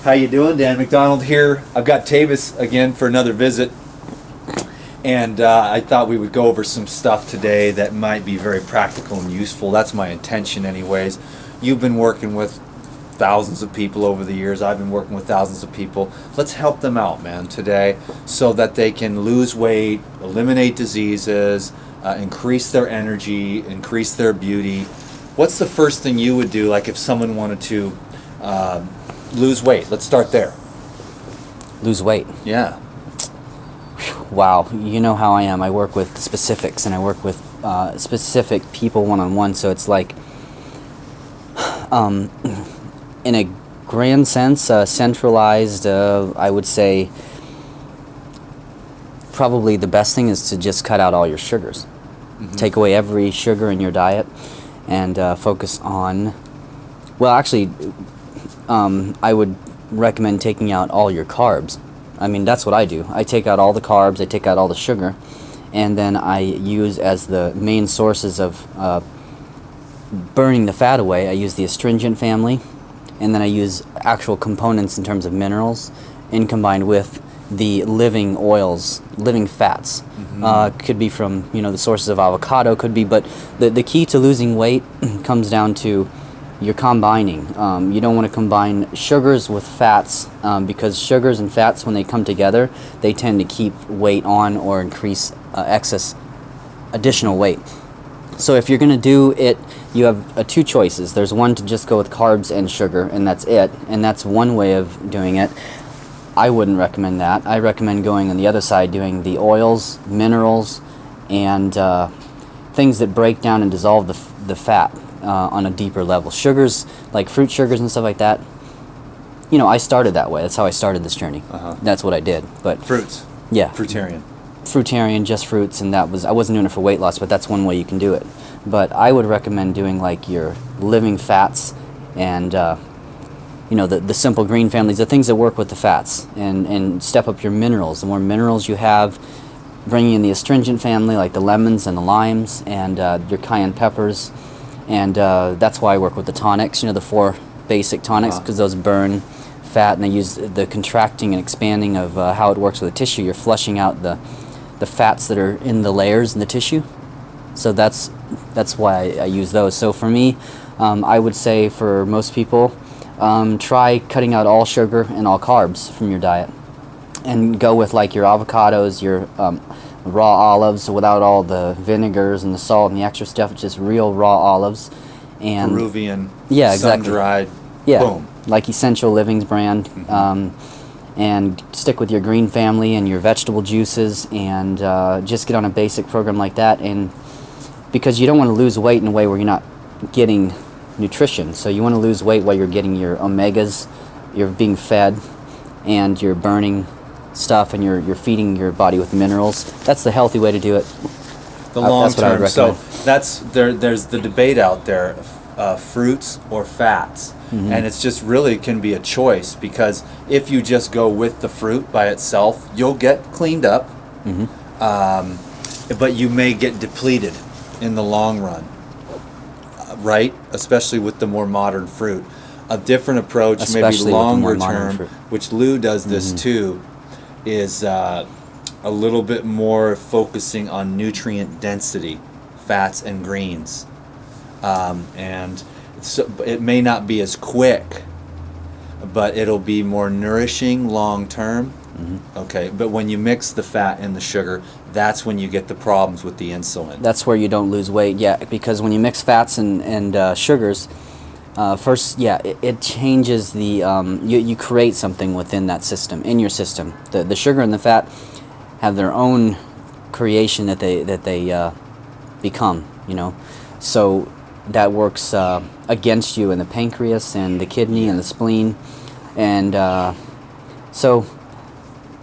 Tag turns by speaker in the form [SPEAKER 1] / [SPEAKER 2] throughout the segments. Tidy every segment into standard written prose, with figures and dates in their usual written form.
[SPEAKER 1] How you doing? Dan McDonald here. I've got Tavis again for another visit, and I thought we would go over some stuff today that might be very practical and useful. That's my intention anyways. You've been working with thousands of people over the years. I've been working with thousands of people. Let's help them out, man, today so that they can lose weight, eliminate diseases, increase their energy, increase their beauty. What's the first thing you would do, like if someone wanted to lose weight? Let's start there.
[SPEAKER 2] Lose weight.
[SPEAKER 1] Yeah.
[SPEAKER 2] Wow, you know how I am. I work with specifics, and I work with specific people one-on-one, so it's like, in a grand sense, centralized, I would say probably the best thing is to just cut out all your sugars. Mm-hmm. Take away every sugar in your diet and focus on, well, actually, I would recommend taking out all your carbs. I mean, that's what I do. I take out all the carbs, I take out all the sugar, and then I use as the main sources of burning the fat away, I use the astringent family, and then I use actual components in terms of minerals, and combined with the living oils, living fats. Mm-hmm. Could be from, the sources of avocado, could be, but the key to losing weight comes down to you're combining. You don't want to combine sugars with fats because sugars and fats, when they come together, they tend to keep weight on or increase excess additional weight. So if you're going to do it, you have two choices. There's one to just go with carbs and sugar, and that's it. And that's one way of doing it. I wouldn't recommend that. I recommend going on the other side, doing the oils, minerals, and things that break down and dissolve the fat on a deeper level. Sugars, like fruit sugars and stuff like that, I started that way. That's how I started this journey. Uh-huh. That's what I did. But
[SPEAKER 1] fruits.
[SPEAKER 2] Yeah.
[SPEAKER 1] Fruitarian,
[SPEAKER 2] just fruits, and I wasn't doing it for weight loss, but that's one way you can do it. But I would recommend doing like your living fats and the simple green families, the things that work with the fats, and step up your minerals. The more minerals you have, bringing in the astringent family like the lemons and the limes and your cayenne peppers, and that's why I work with the tonics, the 4 basic tonics, because those burn fat, and they use the contracting and expanding of how it works with the tissue. You're flushing out the fats that are in the layers in the tissue. So that's why I use those. So for me, I would say for most people, try cutting out all sugar and all carbs from your diet, and go with like your avocados, your raw olives without all the vinegars and the salt and the extra stuff. It's just real raw olives, and
[SPEAKER 1] Peruvian,
[SPEAKER 2] yeah, exactly,
[SPEAKER 1] sun-dried,
[SPEAKER 2] yeah,
[SPEAKER 1] boom,
[SPEAKER 2] like Essential Livings brand. Mm-hmm. And stick with your green family and your vegetable juices, and just get on a basic program like that. And because you don't want to lose weight in a way where you're not getting nutrition, so you want to lose weight while you're getting your omegas, you're being fed, and you're burning stuff, and you're feeding your body with minerals. That's the healthy way to do it.
[SPEAKER 1] The long term. So that's there's the debate out there, fruits or fats. Mm-hmm. And it's just really can be a choice, because if you just go with the fruit by itself, you'll get cleaned up, but you may get depleted in the long run, right? Especially with the more modern fruit. A different approach, especially maybe longer term, which Lou does this too, is a little bit more focusing on nutrient density, fats and greens, and so it may not be as quick, but it'll be more nourishing long term. Mm-hmm. Okay, but when you mix the fat and the sugar, that's when you get the problems with the insulin.
[SPEAKER 2] That's where you don't lose weight, because when you mix fats and sugars, first, it changes the, you create something within that system, in your system. The sugar and the fat have their own creation that they become, so that works against you in the pancreas and the kidney and the spleen, and so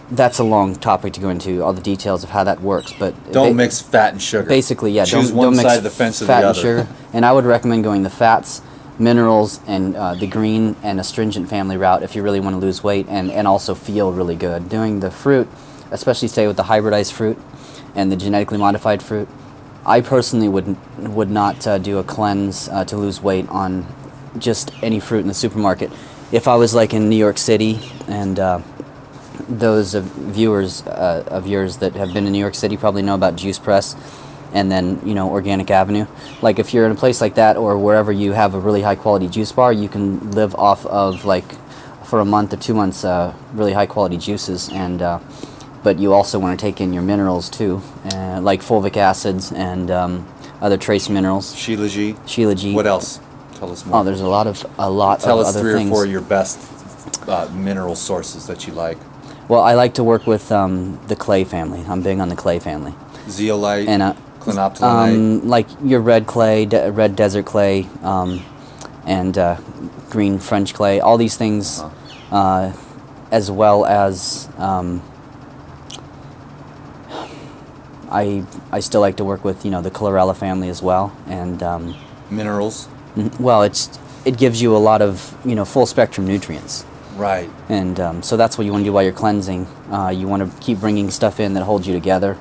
[SPEAKER 2] that's a long topic to go into all the details of how that works. But
[SPEAKER 1] don't mix fat and sugar.
[SPEAKER 2] Basically,
[SPEAKER 1] choose
[SPEAKER 2] don't
[SPEAKER 1] one
[SPEAKER 2] mix
[SPEAKER 1] side of the fence or
[SPEAKER 2] fat
[SPEAKER 1] the
[SPEAKER 2] and
[SPEAKER 1] other.
[SPEAKER 2] sugar. And I would recommend going the fats, minerals, and the green and astringent family route if you really want to lose weight and also feel really good. Doing the fruit, especially stay with the hybridized fruit and the genetically modified fruit. I personally would not do a cleanse to lose weight on just any fruit in the supermarket. if I was like in New York City, and those viewers of yours that have been in New York City probably know about Juice Press, and then Organic Avenue. Like if you're in a place like that, or wherever you have a really high quality juice bar, you can live off of, like, for a month or 2 months, really high quality juices. And but you also want to take in your minerals too, like fulvic acids and other trace minerals. Shilajit.
[SPEAKER 1] What else? Tell us more.
[SPEAKER 2] Oh, there's a lot of other things.
[SPEAKER 1] Tell us 3 or 4 of your best mineral sources that you like.
[SPEAKER 2] Well, I like to work with the clay family. I'm big on the clay family.
[SPEAKER 1] Zeolite,
[SPEAKER 2] and
[SPEAKER 1] clinoptilonite.
[SPEAKER 2] Like your red clay, red desert clay, and green French clay. All these things, as well as I still like to work with the chlorella family as well, and
[SPEAKER 1] minerals.
[SPEAKER 2] Well, it gives you a lot of full spectrum nutrients.
[SPEAKER 1] Right.
[SPEAKER 2] And so that's what you want to do while you're cleansing. You want to keep bringing stuff in that holds you together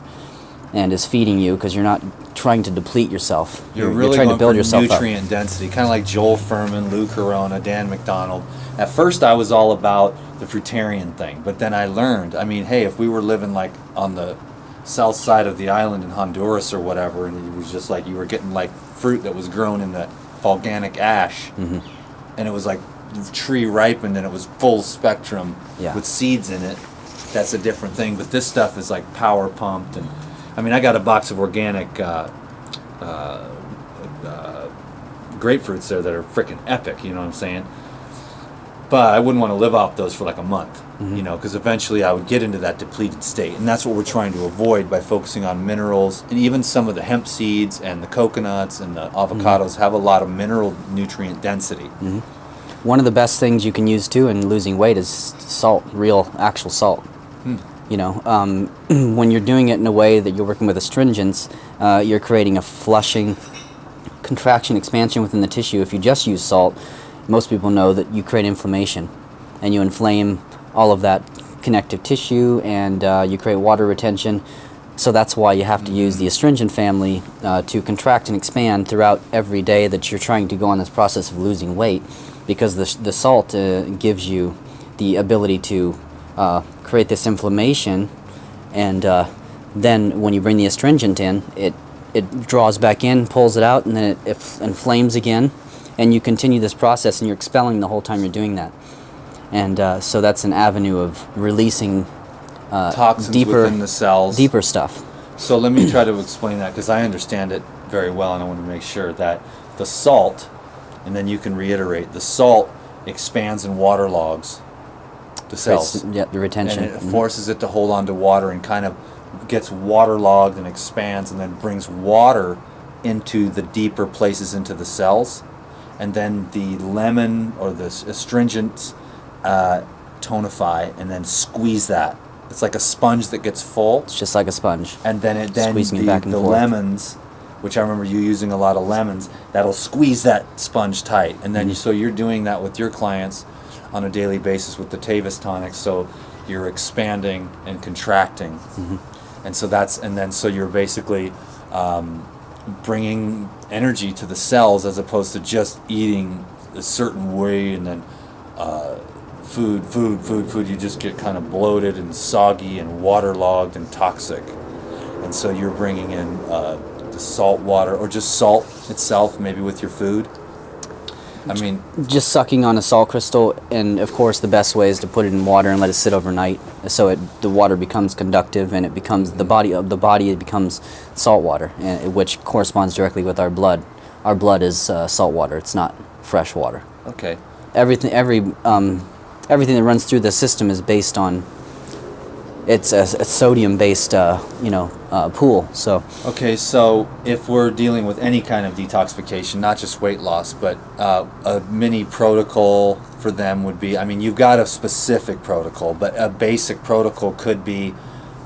[SPEAKER 2] and is feeding you, because you're not trying to deplete yourself.
[SPEAKER 1] You're really
[SPEAKER 2] trying
[SPEAKER 1] going
[SPEAKER 2] to build
[SPEAKER 1] for
[SPEAKER 2] yourself
[SPEAKER 1] nutrient density, kind of like Joel Furman, Lou Corona, Dan McDonald. At first, I was all about the fruitarian thing, but then I learned, hey, if we were living like on the south side of the island in Honduras or whatever, and it was just like you were getting like fruit that was grown in the volcanic ash, and it was like tree ripened and it was full spectrum with seeds in it, that's a different thing. But this stuff is like power pumped, and I got a box of organic grapefruits there that are freaking epic, you know what I'm saying? But I wouldn't want to live off those for like a month, because eventually I would get into that depleted state. And that's what we're trying to avoid by focusing on minerals. And even some of the hemp seeds and the coconuts and the avocados have a lot of mineral nutrient density.
[SPEAKER 2] One of the best things you can use too in losing weight is salt, real, actual salt. When you're doing it in a way that you're working with astringents, you're creating a flushing, contraction, expansion within the tissue. If you just use salt, most people know that you create inflammation, and you inflame all of that connective tissue, and you create water retention. So that's why you have to use the astringent family to contract and expand throughout every day that you're trying to go on this process of losing weight, because the salt gives you the ability to create this inflammation, and then when you bring the astringent in, it draws back in, pulls it out, and then it inflames again, and you continue this process, and you're expelling the whole time you're doing that. And so that's an avenue of releasing
[SPEAKER 1] toxins within the cells,
[SPEAKER 2] deeper stuff.
[SPEAKER 1] So let me try to explain that, because I understand it very well, and I want to make sure that the salt, and then you can reiterate, the salt expands and waterlogs the cells.
[SPEAKER 2] The retention.
[SPEAKER 1] And it forces it to hold on to water and kind of gets waterlogged and expands, and then brings water into the deeper places into the cells. And then the lemon or the astringents tonify and then squeeze that. It's like a sponge that gets full.
[SPEAKER 2] It's just like a sponge.
[SPEAKER 1] And then
[SPEAKER 2] squeezing it back and forth.
[SPEAKER 1] Lemons, which I remember you using a lot of lemons, that'll squeeze that sponge tight. And then so you're doing that with your clients on a daily basis with the Tavis tonic. So you're expanding and contracting. And so you're basically bringing energy to the cells, as opposed to just eating a certain way and then food. You just get kind of bloated and soggy and waterlogged and toxic. And so you're bringing in the salt water, or just salt itself, maybe with your food.
[SPEAKER 2] Just sucking on a salt crystal, and of course the best way is to put it in water and let it sit overnight, so the water becomes conductive, and it becomes it becomes salt water, which corresponds directly with our blood. Our blood is salt water. It's not fresh water.
[SPEAKER 1] Okay.
[SPEAKER 2] Everything that runs through the system is based on. It's a sodium-based, pool. So.
[SPEAKER 1] Okay, so if we're dealing with any kind of detoxification, not just weight loss, but a mini protocol for them would be, you've got a specific protocol, but a basic protocol could be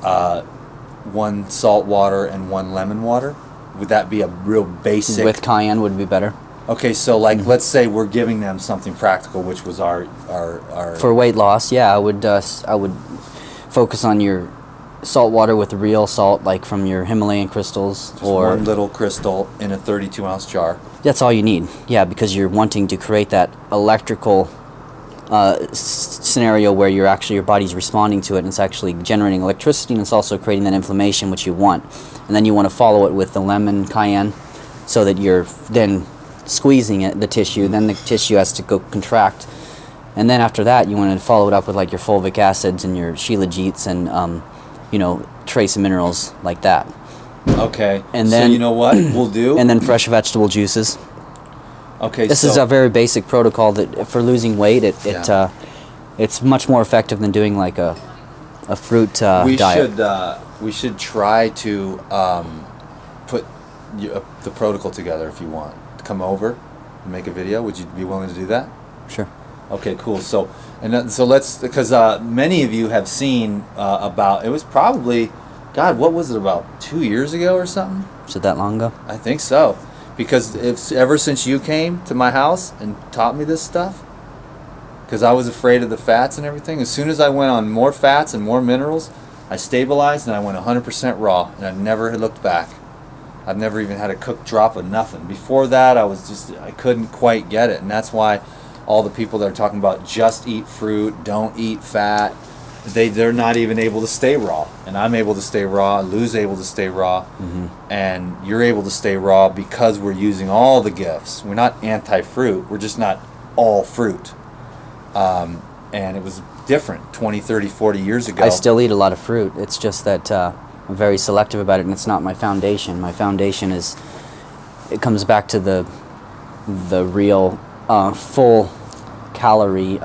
[SPEAKER 1] 1 salt water and 1 lemon water. Would that be a real basic?
[SPEAKER 2] With cayenne would be better.
[SPEAKER 1] Okay, so let's say we're giving them something practical, which was our
[SPEAKER 2] for weight loss. Yeah, I would focus on your salt water with real salt, like from your Himalayan crystals.
[SPEAKER 1] Just or 1 little crystal in a 32-ounce jar.
[SPEAKER 2] That's all you need. Yeah, because you're wanting to create that electrical scenario where your body's responding to it, and it's actually generating electricity, and it's also creating that inflammation which you want. And then you want to follow it with the lemon cayenne, so that you're then squeezing the tissue. Then the tissue has to go contract, and then after that you want to follow it up with like your fulvic acids and your shilajits and trace minerals like that.
[SPEAKER 1] Okay.
[SPEAKER 2] And then
[SPEAKER 1] so you know what we'll do?
[SPEAKER 2] And then fresh vegetable juices.
[SPEAKER 1] Okay.
[SPEAKER 2] This is a very basic protocol that for losing weight, it's much more effective than doing like a fruit diet.
[SPEAKER 1] We should try to put the protocol together if you want. Come over and make a video. Would you be willing to do that?
[SPEAKER 2] Sure.
[SPEAKER 1] Okay, cool. So let's, because many of you have seen about, it was probably, God, what was it, about 2 years ago or something?
[SPEAKER 2] Was it that long ago?
[SPEAKER 1] I think so. Because ever since you came to my house and taught me this stuff, because I was afraid of the fats and everything, as soon as I went on more fats and more minerals, I stabilized and I went 100% raw, and I never had looked back. I've never even had a cooked drop of nothing. Before that, I couldn't quite get it, and that's why all the people that are talking about just eat fruit, don't eat fat, they're not even able to stay raw. And I'm able to stay raw, Lou's able to stay raw, and you're able to stay raw because we're using all the gifts. We're not anti-fruit, we're just not all fruit. And it was different 20, 30, 40 years ago.
[SPEAKER 2] I still eat a lot of fruit. It's just that I'm very selective about it, and it's not my foundation. My foundation it comes back to the real full calorie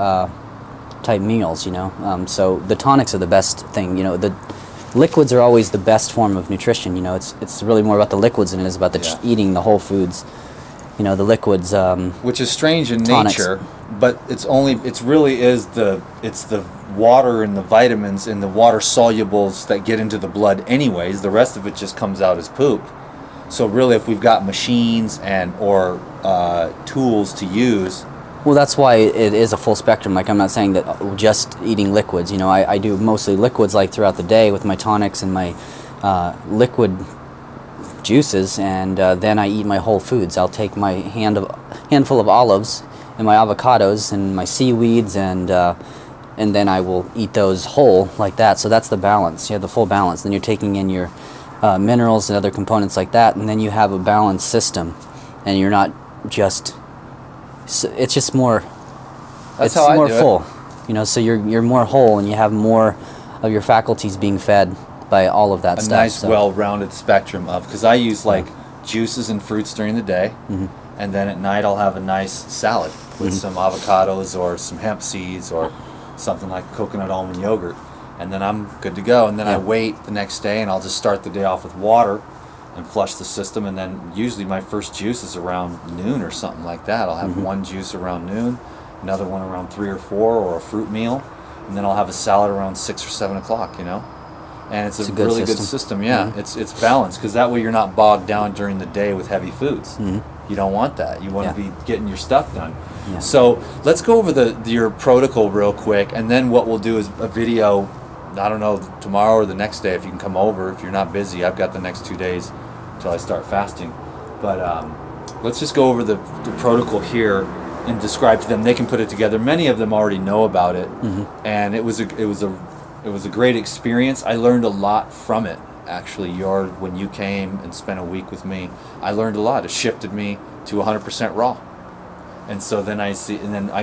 [SPEAKER 2] type meals, so the tonics are the best thing. The liquids are always the best form of nutrition. It's really more about the liquids than it is about eating the whole foods. The liquids,
[SPEAKER 1] which is strange in
[SPEAKER 2] tonics.
[SPEAKER 1] nature, but it's the water and the vitamins and the water solubles that get into the blood anyways. The rest of it just comes out as poop. So really, if we've got machines or tools to use.
[SPEAKER 2] Well, that's why it is a full spectrum. Like, I'm not saying that just eating liquids. I do mostly liquids like throughout the day with my tonics and my liquid juices, and then I eat my whole foods. I'll take my handful of olives and my avocados and my seaweeds, and then I will eat those whole like that. So that's the balance. You have the full balance. Then you're taking in your minerals and other components like that, and then you have a balanced system, and you're not just. It's just more.
[SPEAKER 1] That's
[SPEAKER 2] it's
[SPEAKER 1] how I
[SPEAKER 2] more
[SPEAKER 1] do
[SPEAKER 2] full,
[SPEAKER 1] it.
[SPEAKER 2] So you're more whole, and you have more of your faculties being fed by all of that
[SPEAKER 1] a
[SPEAKER 2] stuff.
[SPEAKER 1] Nice, well-rounded spectrum of, because I use like juices and fruits during the day, and then at night I'll have a nice salad with some avocados or some hemp seeds or something like coconut almond yogurt, and then I'm good to go. And then I wait the next day, and I'll just start the day off with water and flush the system, and then usually my first juice is around noon or something like that. I'll have one juice around noon, another one around 3 or 4, or a fruit meal, and then I'll have a salad around 6 or 7 o'clock, And it's a really good system, yeah. It's balanced, because that way you're not bogged down during the day with heavy foods. You don't want that. You want to be getting your stuff done. Yeah. So let's go over your protocol real quick, and then what we'll do is a video, I don't know, tomorrow or the next day if you can come over. If you're not busy, I've got the next 2 days until I start fasting. But let's just go over the protocol here and describe to them. They can put it together. Many of them already know about it, and it was a great experience. I learned a lot from it. Actually, when you came and spent a week with me, I learned a lot. It shifted me to 100% raw. And so then I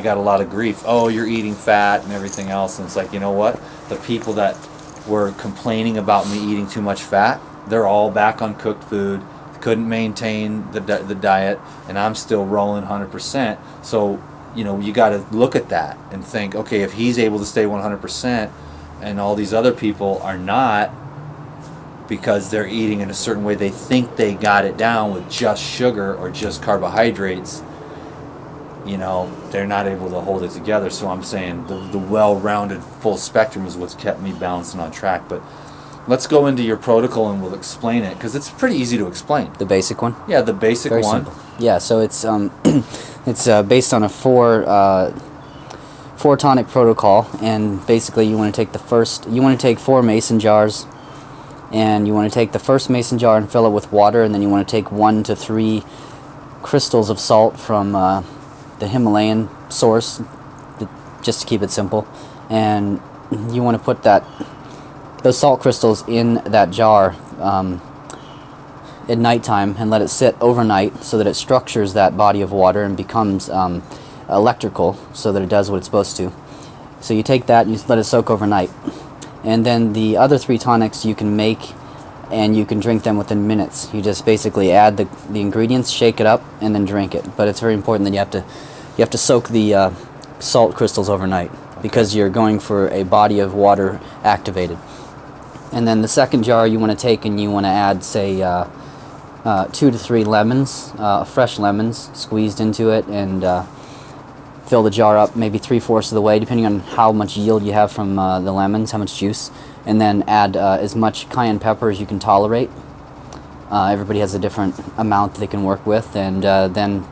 [SPEAKER 1] got a lot of grief. Oh, you're eating fat and everything else. And it's like, you know what? The people that were complaining about me eating too much fat, they're all back on cooked food, couldn't maintain the diet, and I'm still rolling 100%. So, you got to look at that and think, okay, if he's able to stay 100% and all these other people are not, because they're eating in a certain way, they think they got it down with just sugar or just carbohydrates, they're not able to hold it together. So I'm saying the well-rounded full spectrum is what's kept me balanced and on track. But let's go into your protocol and we'll explain it, because it's pretty easy to explain.
[SPEAKER 2] The basic one?
[SPEAKER 1] Yeah, the basic
[SPEAKER 2] Very
[SPEAKER 1] one.
[SPEAKER 2] Simple. Yeah, so it's it's based on a four tonic protocol, and basically you want to take 4 mason jars, and you want to take the first mason jar and fill it with water, and then you want to take 1 to 3 crystals of salt from the Himalayan source, just to keep it simple. And you want to put those salt crystals in that jar at nighttime and let it sit overnight so that it structures that body of water and becomes electrical so that it does what it's supposed to. So you take that and you let it soak overnight. And then the other 3 tonics you can make and you can drink them within minutes. You just basically add the ingredients, shake it up, and then drink it. But it's very important that you have to soak the salt crystals overnight because you're going for a body of water activated. And then the second jar you want to take and you want to add, say, 2 to 3 lemons, fresh lemons, squeezed into it, and fill the jar up maybe 3/4 of the way, depending on how much yield you have from the lemons, how much juice. And then add as much cayenne pepper as you can tolerate. Everybody has a different amount that they can work with. And then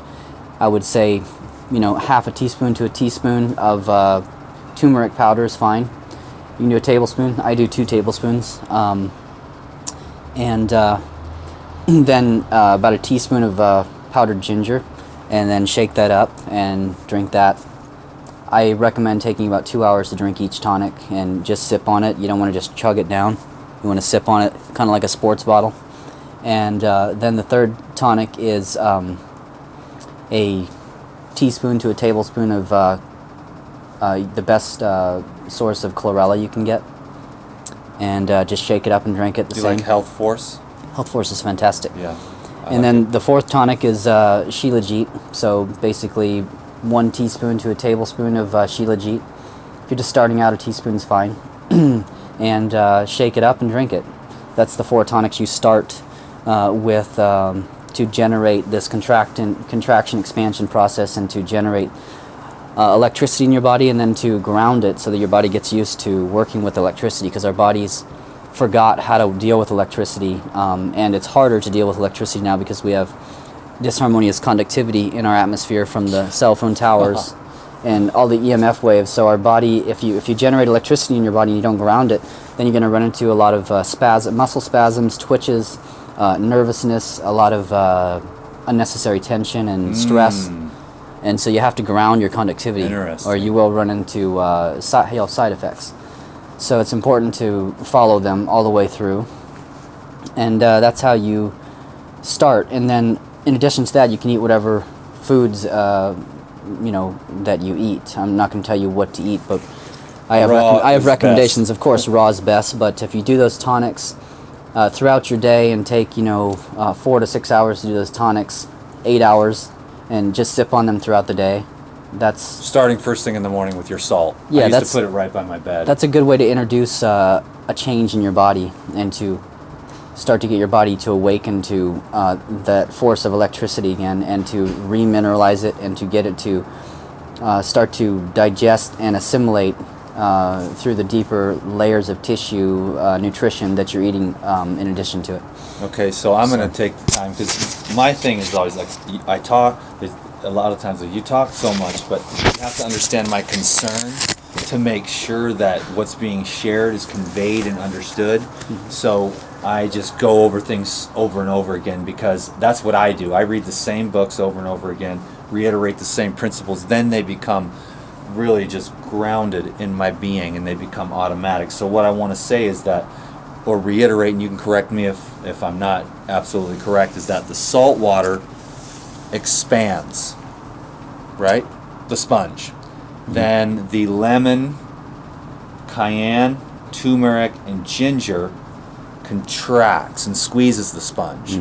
[SPEAKER 2] I would say, half a teaspoon to a teaspoon of turmeric powder is fine. You can do a tablespoon. I do 2 tablespoons. And then about a teaspoon of powdered ginger. And then shake that up and drink that. I recommend taking about 2 hours to drink each tonic and just sip on it. You don't want to just chug it down. You want to sip on it kind of like a sports bottle. And then the third tonic is a teaspoon to a tablespoon of the best source of chlorella you can get. And just shake it up and drink it the
[SPEAKER 1] Do you
[SPEAKER 2] same.
[SPEAKER 1] like Health Force?
[SPEAKER 2] Health Force is fantastic.
[SPEAKER 1] Yeah.
[SPEAKER 2] And then the fourth tonic is Shilajit. So basically 1 teaspoon to a tablespoon of Shilajit. If you're just starting out, a teaspoon's fine. And shake it up and drink it. That's the 4 tonics you start with to generate this contraction expansion process and to generate electricity in your body, and then to ground it so that your body gets used to working with electricity, because our bodies forgot how to deal with electricity, and it's harder to deal with electricity now because we have disharmonious conductivity in our atmosphere from the cell phone towers and all the EMF waves. So our body, if you generate electricity in your body and you don't ground it, then you're going to run into a lot of muscle spasms, twitches, nervousness, a lot of unnecessary tension and stress. And so you have to ground your conductivity, or you will run into side effects. So it's important to follow them all the way through. And that's how you start. And then in addition to that, you can eat whatever foods that you eat. I'm not going to tell you what to eat, but I have recommendations. Of course, raw is best, but if you do those tonics throughout your day and take 4 to 6 hours to do those tonics, 8 hours, and just sip on them throughout the day, that's
[SPEAKER 1] starting first thing in the morning with your salt.
[SPEAKER 2] Yeah,
[SPEAKER 1] I used to put it right by my bed.
[SPEAKER 2] That's a good way to introduce a change in your body and to start to get your body to awaken to that force of electricity again, and to remineralize it, and to get it to start to digest and assimilate through the deeper layers of tissue nutrition that you're eating in addition to it.
[SPEAKER 1] Okay, so I'm going to take the time, because my thing is always like, I talk, a lot of times you talk so much, but you have to understand my concern to make sure that what's being shared is conveyed and understood. So I just go over things over and over again, because that's what I do. I read the same books over and over again, reiterate the same principles, then they become really just grounded in my being and they become automatic. So what I want to say is that, or reiterate, and you can correct me if I'm not absolutely correct, is that the salt water expands, right? The sponge. Then the lemon, cayenne, turmeric, and ginger contracts and squeezes the sponge.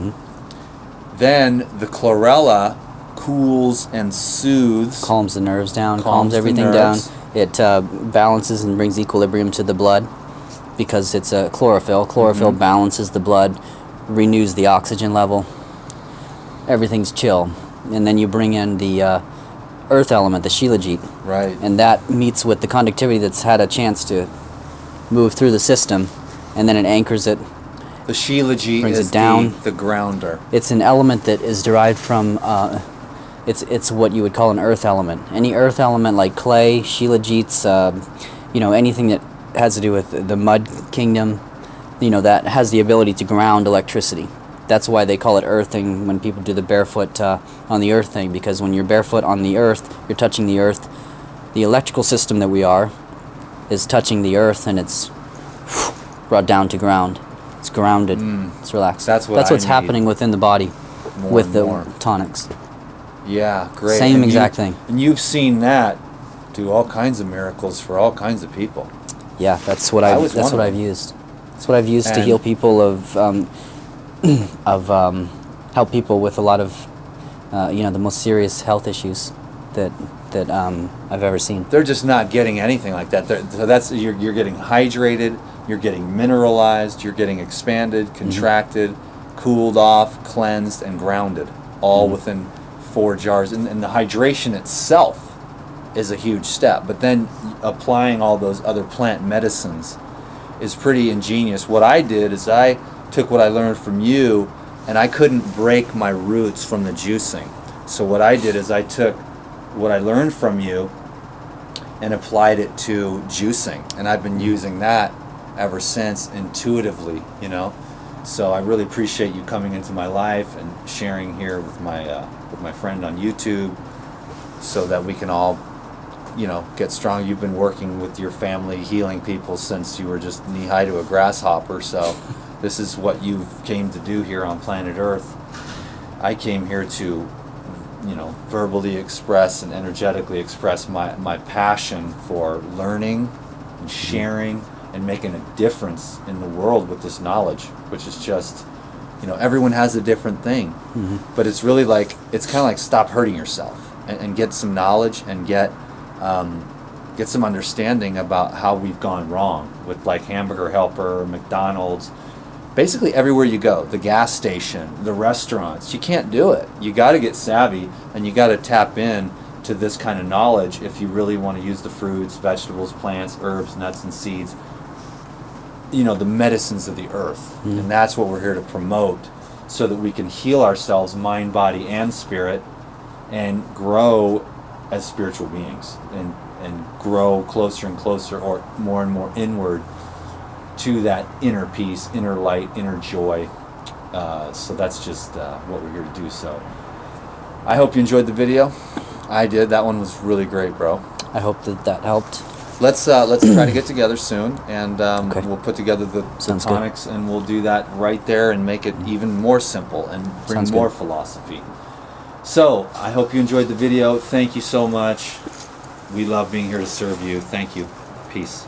[SPEAKER 1] Then the chlorella cools and soothes.
[SPEAKER 2] Calms the nerves down, calms everything down. It balances and brings equilibrium to the blood, because it's a chlorophyll. Chlorophyll balances the blood, renews the oxygen level. Everything's chill. And then you bring in the earth element, the Shilajit.
[SPEAKER 1] Right.
[SPEAKER 2] And that meets with the conductivity that's had a chance to move through the system, and then it anchors it.
[SPEAKER 1] The Shilajit
[SPEAKER 2] brings
[SPEAKER 1] is
[SPEAKER 2] it down.
[SPEAKER 1] The grounder.
[SPEAKER 2] It's an element that is derived from, it's what you would call an earth element. Any earth element like clay, Shilajits, anything that has to do with the mud kingdom, that has the ability to ground electricity. That's why they call it earthing when people do the barefoot on the earth thing, because when you're barefoot on the earth, you're touching the earth the electrical system that we are is touching the earth, and it's brought down to ground. It's grounded. It's relaxed.
[SPEAKER 1] That's
[SPEAKER 2] what's
[SPEAKER 1] need.
[SPEAKER 2] happening within the body with the
[SPEAKER 1] more.
[SPEAKER 2] tonics.
[SPEAKER 1] Yeah, great.
[SPEAKER 2] Same
[SPEAKER 1] And
[SPEAKER 2] exact thing.
[SPEAKER 1] And you've seen that do all kinds of miracles for all kinds of people.
[SPEAKER 2] Yeah, that's what I've used. That's what I've used to heal people help people with a lot of the most serious health issues that I've ever seen.
[SPEAKER 1] They're just not getting anything like that. So that's you're getting hydrated, you're getting mineralized, you're getting expanded, contracted, cooled off, cleansed, and grounded, all within 4 jars. And the hydration itself is a huge step. But then applying all those other plant medicines is pretty ingenious. What I did is I took what I learned from you, and I couldn't break my roots from the juicing. So what I did is I took what I learned from you and applied it to juicing, and I've been using that ever since intuitively, you know. So I really appreciate you coming into my life and sharing here with my friend on YouTube, so that we can all, you know, get strong. You've been working with your family, healing people since you were just knee-high to a grasshopper, so this is what you came to do here on planet Earth. I came here to, you know, verbally express and energetically express my passion for learning and sharing and making a difference in the world with this knowledge, which is just, you know, everyone has a different thing. But it's really like, it's kind of like stop hurting yourself and get some knowledge and get some understanding about how we've gone wrong with, like, Hamburger Helper, McDonald's, basically everywhere you go, the gas station, the restaurants. You can't do it. You got to get savvy, and you got to tap in to this kind of knowledge if you really want to use the fruits, vegetables, plants, herbs, nuts, and seeds, you know, the medicines of the earth. And that's what we're here to promote, so that we can heal ourselves, mind, body, and spirit, and grow as spiritual beings, and grow closer and closer, or more and more inward, to that inner peace, inner light, inner joy. So that's just what we're here to do. So I hope you enjoyed the video. I did. That one was really great, bro.
[SPEAKER 2] I hope that helped.
[SPEAKER 1] Let's try to get together soon, and
[SPEAKER 2] Okay.
[SPEAKER 1] we'll put together the
[SPEAKER 2] Sounds
[SPEAKER 1] tonics, and we'll do that right there and make it even more simple and bring
[SPEAKER 2] Sounds
[SPEAKER 1] more
[SPEAKER 2] good.
[SPEAKER 1] philosophy. So I hope you enjoyed the video. Thank you so much. We love being here to serve you. Thank you. Peace.